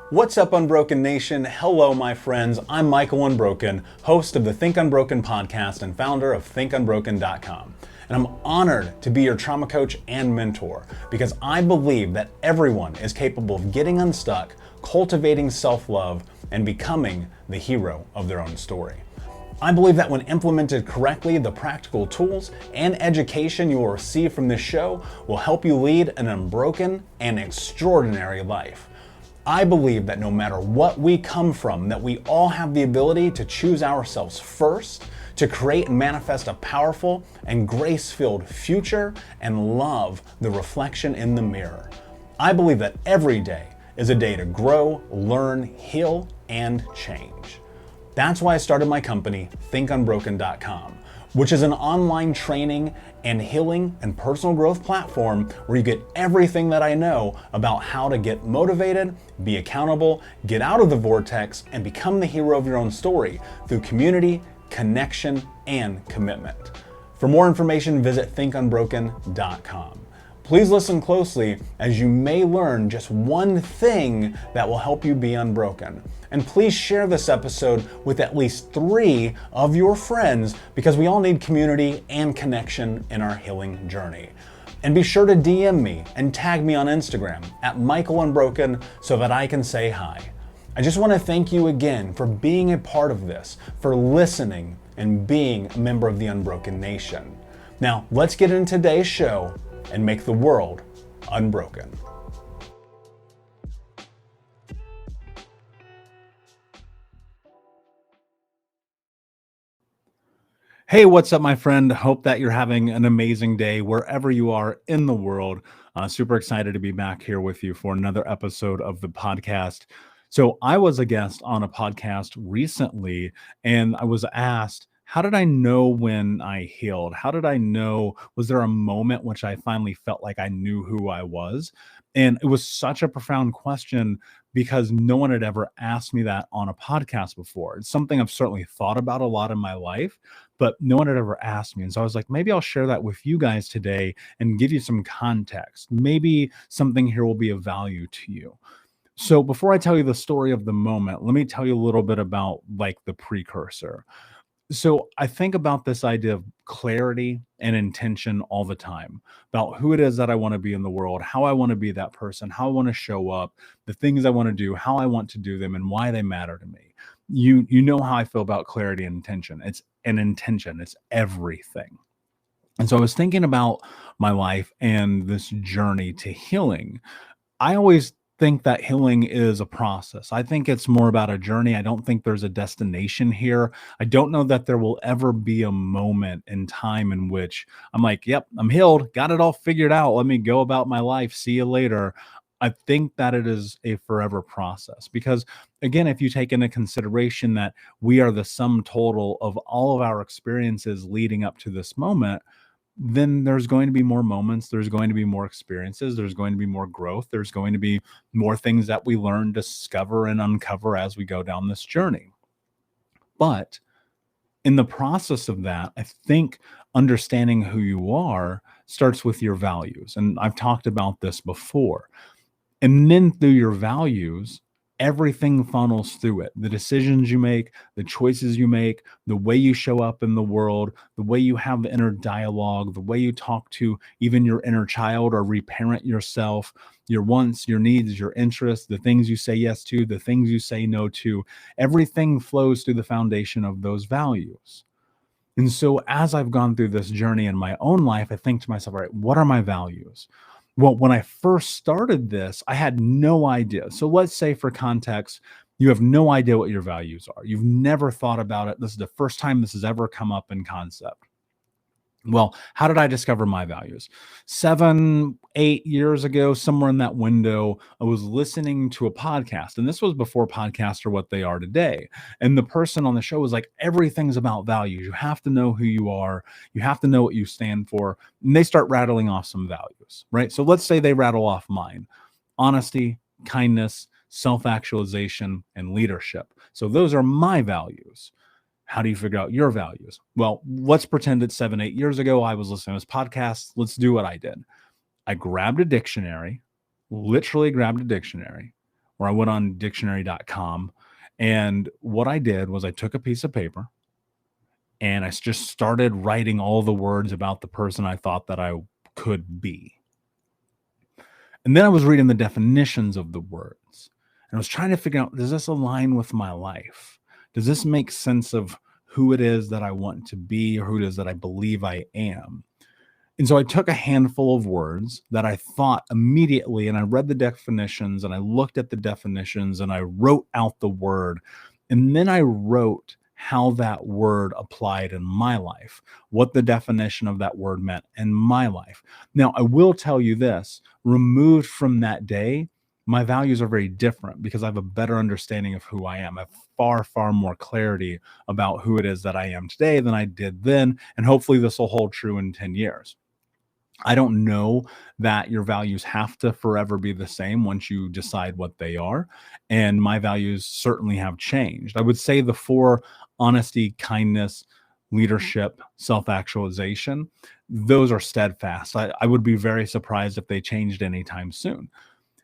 What's up, Unbroken Nation? Hello, my friends. I'm Michael Unbroken, host of the Think Unbroken podcast and founder of ThinkUnbroken.com. And I'm honored to be your trauma coach and mentor because I believe that everyone is capable of getting unstuck, cultivating self-love, and becoming the hero of their own story. I believe that when implemented correctly, the practical tools and education you will receive from this show will help you lead an unbroken and extraordinary life. I believe that no matter what we come from, that we all have the ability to choose ourselves first, to create and manifest a powerful and grace-filled future and love the reflection in the mirror. I believe that every day is a day to grow, learn, heal, and change. That's why I started my company, ThinkUnbroken.com, which is an online training and healing and personal growth platform where you get everything that I know about how to get motivated, be accountable, get out of the vortex, and become the hero of your own story through community, connection, and commitment. For more information, visit ThinkUnbroken.com. Please listen closely as you may learn just one thing that will help you be unbroken. And please share this episode with at least 3 of your friends because we all need community and connection in our healing journey. And be sure to DM me and tag me on Instagram at Michael Unbroken so that I can say hi. I just want to thank you again for being a part of this, for listening and being a member of the Unbroken Nation. Now, let's get into today's show and make the world unbroken. Hey, what's up, my friend? Hope that you're having an amazing day wherever you are in the world. Super excited to be back here with you for another episode of the podcast. So I was a guest on a podcast recently, and I was asked, how did I know when I healed? How did I know? Was there a moment which I finally felt like I knew who I was? And it was such a profound question because no one had ever asked me that on a podcast before. It's something I've certainly thought about a lot in my life, but no one had ever asked me. And so I was like, maybe I'll share that with you guys today and give you some context. Maybe something here will be of value to you. So before I tell you the story of the moment, let me tell you a little bit about like the precursor. So I think about this idea of clarity and intention all the time about who it is that I want to be in the world, how I want to be that person, how I want to show up, the things I want to do, how I want to do them, and why they matter to me. You know how I feel about clarity and intention. It's an intention. It's everything. And so I was thinking about my life and this journey to healing. I always think that healing is a process. I think it's more about a journey. I don't think there's a destination here. I don't know that there will ever be a moment in time in which I'm like, yep, I'm healed, got it all figured out. Let me go about my life. See you later. I think that it is a forever process because, again, if you take into consideration that we are the sum total of all of our experiences leading up to this moment, then there's going to be more moments, there's going to be more experiences, there's going to be more growth, there's going to be more things that we learn, discover, and uncover as we go down this journey. But in the process of that, I think understanding who you are starts with your values. And I've talked about this before. And then through your values, everything funnels through it. The decisions you make, the choices you make, the way you show up in the world, the way you have the inner dialogue, the way you talk to even your inner child or reparent yourself, your wants, your needs, your interests, the things you say yes to, the things you say no to, everything flows through the foundation of those values. And so as I've gone through this journey in my own life, I think to myself, all right, what are my values? Well, when I first started this, I had no idea. So let's say for context, you have no idea what your values are. You've never thought about it. This is the first time this has ever come up in concept. Well, how did I discover my values? 7, 8 years ago, somewhere in that window, I was listening to a podcast, and this was before podcasts are what they are today. And the person on the show was like, everything's about values. You have to know who you are. You have to know what you stand for. And they start rattling off some values, right? So let's say they rattle off mine: honesty, kindness, self-actualization, and leadership. So those are my values. How do you figure out your values? Well, let's pretend it's 7, 8 years ago. I was listening to this podcast. Let's do what I did. I grabbed a dictionary, literally grabbed a dictionary, or I went on dictionary.com. And what I did was I took a piece of paper and I just started writing all the words about the person I thought that I could be. And then I was reading the definitions of the words. And I was trying to figure out, does this align with my life? Does this make sense of who it is that I want to be or who it is that I believe I am? And so I took a handful of words that I thought immediately, and I read the definitions and I looked at the definitions and I wrote out the word. And then I wrote how that word applied in my life, what the definition of that word meant in my life. Now, I will tell you this, removed from that day, my values are very different because I have a better understanding of who I am. I have far, far more clarity about who it is that I am today than I did then. And hopefully this will hold true in 10 years. I don't know that your values have to forever be the same once you decide what they are. And my values certainly have changed. I would say the 4: honesty, kindness, leadership, self-actualization, those are steadfast. I would be very surprised if they changed anytime soon.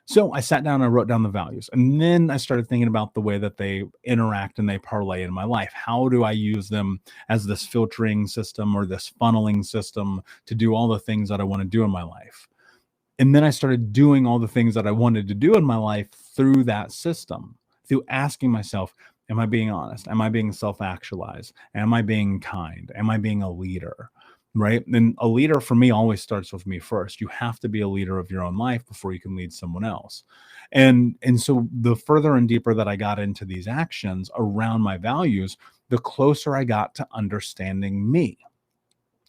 So I sat down and I wrote down the values. And then I started thinking about the way that they interact and they parlay in my life. How do I use them as this filtering system or this funneling system to do all the things that I want to do in my life? And then I started doing all the things that I wanted to do in my life through that system, through asking myself, am I being honest? Am I being self-actualized? Am I being kind? Am I being a leader? Right. And a leader for me always starts with me first. You have to be a leader of your own life before you can lead someone else. And so the further and deeper that I got into these actions around my values, the closer I got to understanding me.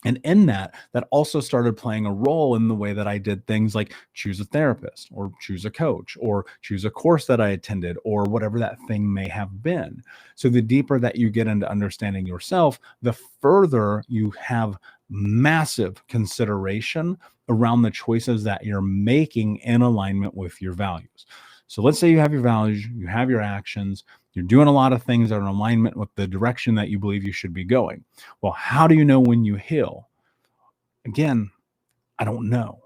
And in that also started playing a role in the way that I did things like choose a therapist or choose a coach or choose a course that I attended or whatever that thing may have been. So the deeper that you get into understanding yourself, the further you have massive consideration around the choices that you're making in alignment with your values. So let's say you have your values, you have your actions, you're doing a lot of things that are in alignment with the direction that you believe you should be going. Well, how do you know when you heal? Again, I don't know.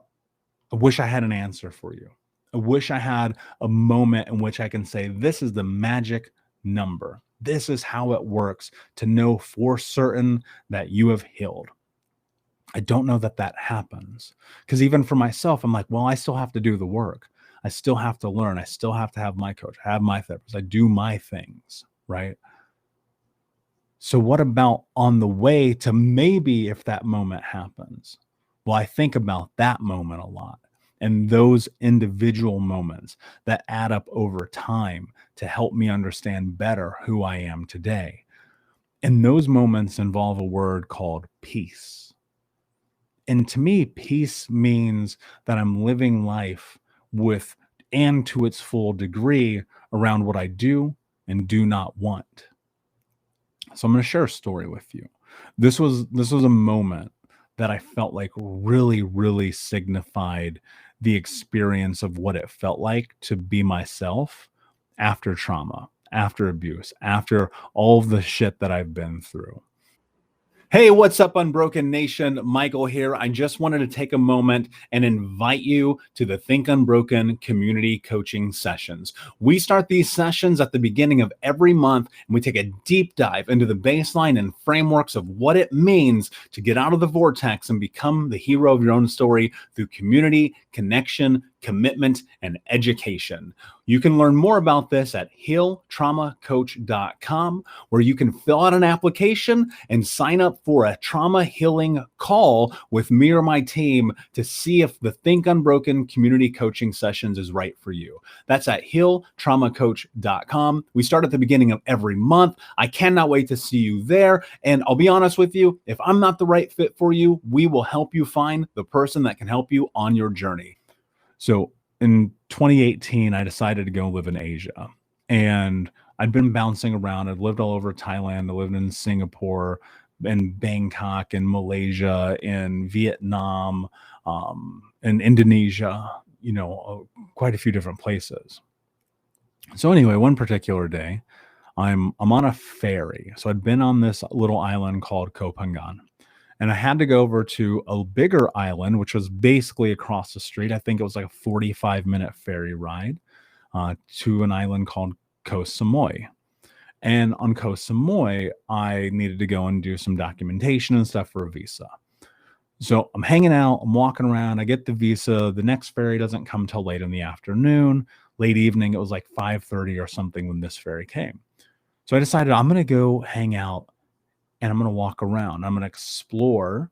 I wish I had an answer for you. I wish I had a moment in which I can say, this is the magic number. This is how it works to know for certain that you have healed. I don't know that that happens because even for myself, I'm like, well, I still have to do the work. I still have to learn. I still have to have my coach, have my therapist. I do my things, right? So what about on the way to maybe if that moment happens? Well, I think about that moment a lot and those individual moments that add up over time to help me understand better who I am today. And those moments involve a word called peace. And to me, peace means that I'm living life with and to its full degree around what I do and do not want. So I'm going to share a story with you. This was a moment that I felt like really, really signified the experience of what it felt like to be myself after trauma, after abuse, after all of the shit that I've been through. Hey, what's up, Unbroken Nation? Michael here. I just wanted to take a moment and invite you to the Think Unbroken community coaching sessions. We start these sessions at the beginning of every month, and we take a deep dive into the baseline and frameworks of what it means to get out of the vortex and become the hero of your own story through community, connection, commitment, and education. You can learn more about this at healtraumacoach.com, where you can fill out an application and sign up for a trauma healing call with me or my team to see if the Think Unbroken community coaching sessions is right for you. That's at healtraumacoach.com. We start at the beginning of every month. I cannot wait to see you there. And I'll be honest with you, if I'm not the right fit for you, we will help you find the person that can help you on your journey. So in 2018, I decided to go live in Asia, and I'd been bouncing around. I'd lived all over Thailand. I lived in Singapore, in Bangkok, in Malaysia, in Vietnam, in Indonesia, quite a few different places. So anyway, one particular day, I'm on a ferry. So I'd been on this little island called Koh Phangan. And I had to go over to a bigger island, which was basically across the street. I think it was like a 45-minute ferry ride. to an island called Koh Samui. And on Koh Samui, I needed to go and do some documentation and stuff for a visa. So I'm hanging out, I'm walking around, I get the visa. The next ferry doesn't come till late in the afternoon, late evening. It was like 5:30 or something when this ferry came. So I decided I'm going to go hang out and I'm going to walk around. I'm going to explore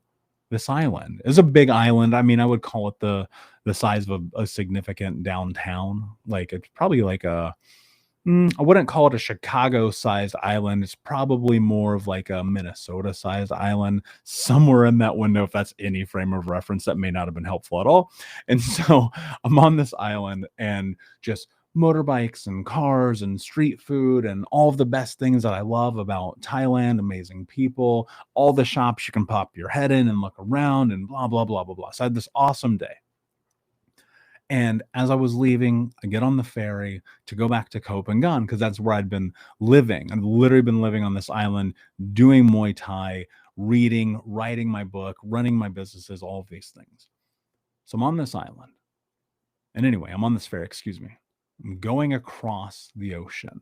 this island. It's a big island. I mean, I would call it the size of a significant downtown. Like it's probably like I wouldn't call it a Chicago-sized island. It's probably more of like a Minnesota-sized island, somewhere in that window, if that's any frame of reference. That may not have been helpful at all. And so I'm on this island and just motorbikes and cars and street food and all of the best things that I love about Thailand, amazing people, all the shops you can pop your head in and look around and blah, blah, blah, blah, blah. So I had this awesome day. And as I was leaving, I get on the ferry to go back to Copenhagen because that's where I'd been living. I'd literally been living on this island, doing Muay Thai, reading, writing my book, running my businesses, all of these things. So I'm on this island. And anyway, I'm on this ferry, excuse me. I'm going across the ocean.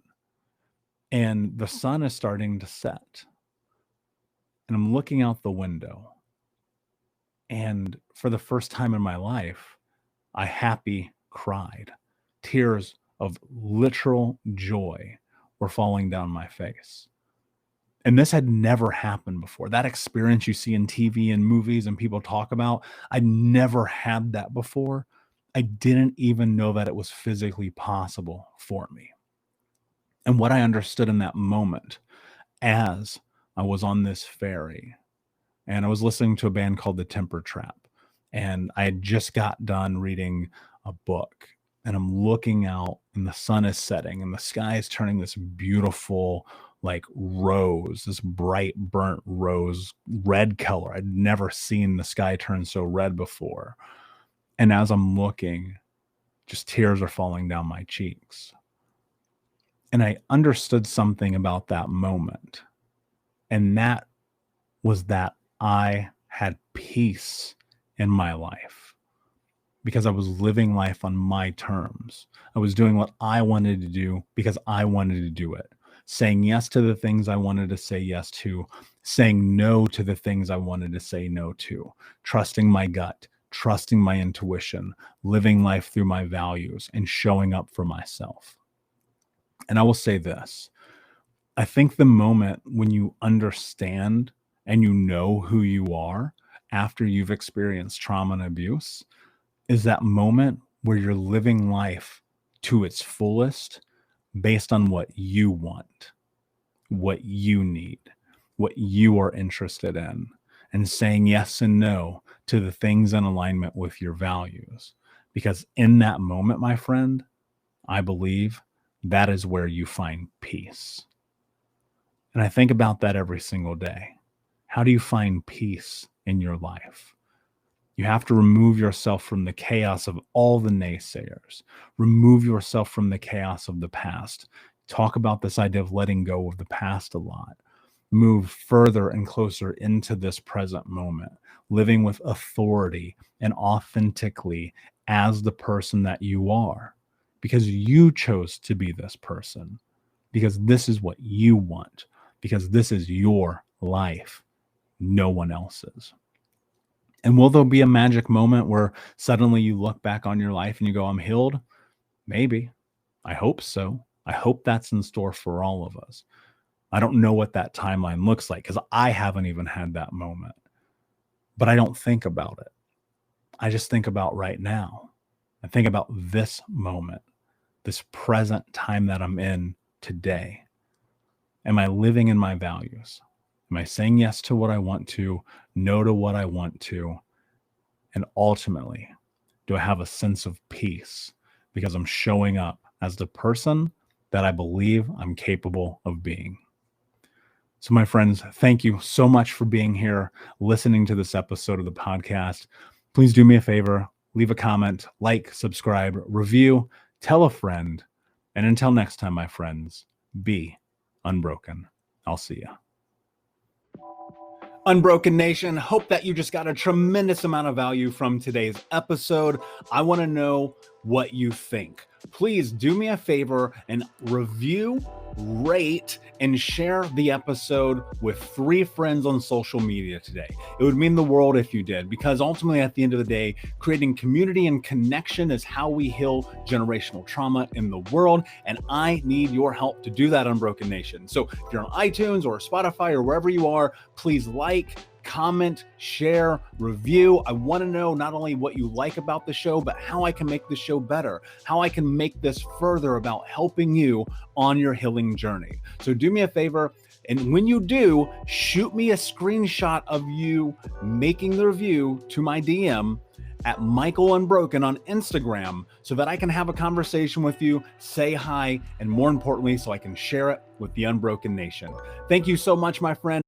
And the sun is starting to set. And I'm looking out the window. And for the first time in my life, I happy cried. Tears of literal joy were falling down my face. And this had never happened before. That experience you see in TV and movies and people talk about, I'd never had that before. I didn't even know that it was physically possible for me. And what I understood in that moment as I was on this ferry and I was listening to a band called The Temper Trap. And I had just got done reading a book and I'm looking out and the sun is setting and the sky is turning this beautiful like rose, this bright burnt rose red color. I'd never seen the sky turn so red before. And as I'm looking, just tears are falling down my cheeks. And I understood something about that moment. And that was that I had peace in my life because I was living life on my terms. I was doing what I wanted to do because I wanted to do it. Saying yes to the things I wanted to say yes to, saying no to the things I wanted to say no to, trusting my gut, trusting my intuition, living life through my values, and showing up for myself. And I will say this, I think the moment when you understand and you know who you are after you've experienced trauma and abuse is that moment where you're living life to its fullest based on what you want, what you need, what you are interested in, and saying yes and no to the things in alignment with your values. Because in that moment, my friend, I believe that is where you find peace. And I think about that every single day. How do you find peace in your life? You have to remove yourself from the chaos of all the naysayers. Remove yourself from the chaos of the past. Talk about this idea of letting go of the past a lot. Move further and closer into this present moment, living with authority and authentically as the person that you are, because you chose to be this person, because this is what you want, because this is your life, no one else's. And will there be a magic moment where suddenly you look back on your life and you go, I'm healed? Maybe. I hope so. I hope that's in store for all of us. I don't know what that timeline looks like because I haven't even had that moment. But I don't think about it. I just think about right now. I think about this moment, this present time that I'm in today. Am I living in my values? Am I saying yes to what I want to, no to what I want to? And ultimately, do I have a sense of peace because I'm showing up as the person that I believe I'm capable of being? So my friends, thank you so much for being here, listening to this episode of the podcast. Please do me a favor, leave a comment, like, subscribe, review, tell a friend. And until next time, my friends, be unbroken. I'll see you. Unbroken Nation, hope that you just got a tremendous amount of value from today's episode. I want to know what you think. Please do me a favor and review, rate, and share the episode with 3 friends on social media today. It would mean the world if you did, because ultimately at the end of the day, creating community and connection is how we heal generational trauma in the world. And I need your help to do that, Unbroken Nation. So if you're on iTunes or Spotify or wherever you are, please like, comment, share, review. I want to know not only what you like about the show, but how I can make the show better, how I can make this further about helping you on your healing journey. So do me a favor, and when you do, shoot me a screenshot of you making the review to my DM at Michael Unbroken on Instagram so that I can have a conversation with you, say hi, and more importantly, so I can share it with the Unbroken Nation. Thank you so much, my friend.